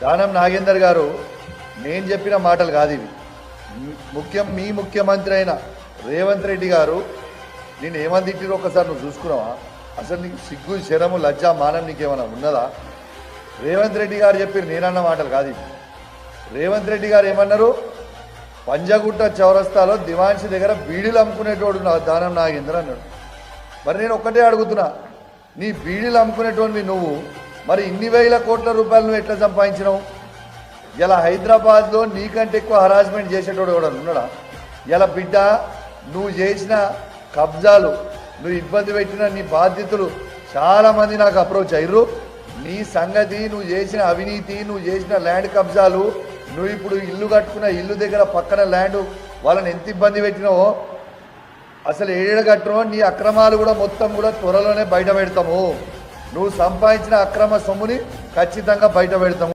దానం నాగేందర్ గారు నేను చెప్పిన మాటలు కాదు ఇవి. మీ ముఖ్యమంత్రి అయిన రేవంత్ రెడ్డి గారు నేను ఏమని తిట్టిరో ఒకసారి నువ్వు చూసుకున్నావా? అసలు నీకు సిగ్గు శరము లజ్జా మానం నీకేమైనా ఉన్నదా? రేవంత్ రెడ్డి గారు చెప్పారు, నేనన్న మాటలు కాదు ఇవి. రేవంత్ రెడ్డి గారు ఏమన్నారు? పంజగుట్ట చౌరస్తాలో దివాన్షి దగ్గర బీడీలు అమ్ముకునేటోడు దానం నాగేందర్ అన్నాడు. మరి నేను ఒక్కటే అడుగుతున్నా, నీ బీడీలు అమ్ముకునేటోడివి నువ్వు, మరి ఇన్ని వేల కోట్ల రూపాయలు నువ్వు ఎట్లా సంపాదించినావు? ఇలా హైదరాబాద్లో నీకంటే ఎక్కువ హరాస్మెంట్ చేసేటోడు కూడా ఉన్నాడా? ఇలా బిడ్డ నువ్వు చేసిన కబ్జాలు, నువ్వు ఇబ్బంది పెట్టిన నీ బాధ్యతలు చాలామంది నాకు అప్రోచ్ అయ్యారు. నీ సంగతి, నువ్వు చేసిన అవినీతి, నువ్వు చేసిన ల్యాండ్ కబ్జాలు, నువ్వు ఇప్పుడు ఇల్లు కట్టుకున్న ఇల్లు దగ్గర పక్కన ల్యాండ్ వాళ్ళని ఎంత ఇబ్బంది పెట్టినావో, అసలు ఏడగట్టడం నీ అక్రమాలు కూడా మొత్తం కూడా త్వరలోనే బయట పెడతాము. నువ్వు సంపాదించిన అక్రమ సొమ్ముని ఖచ్చితంగా బయట పెడతాము.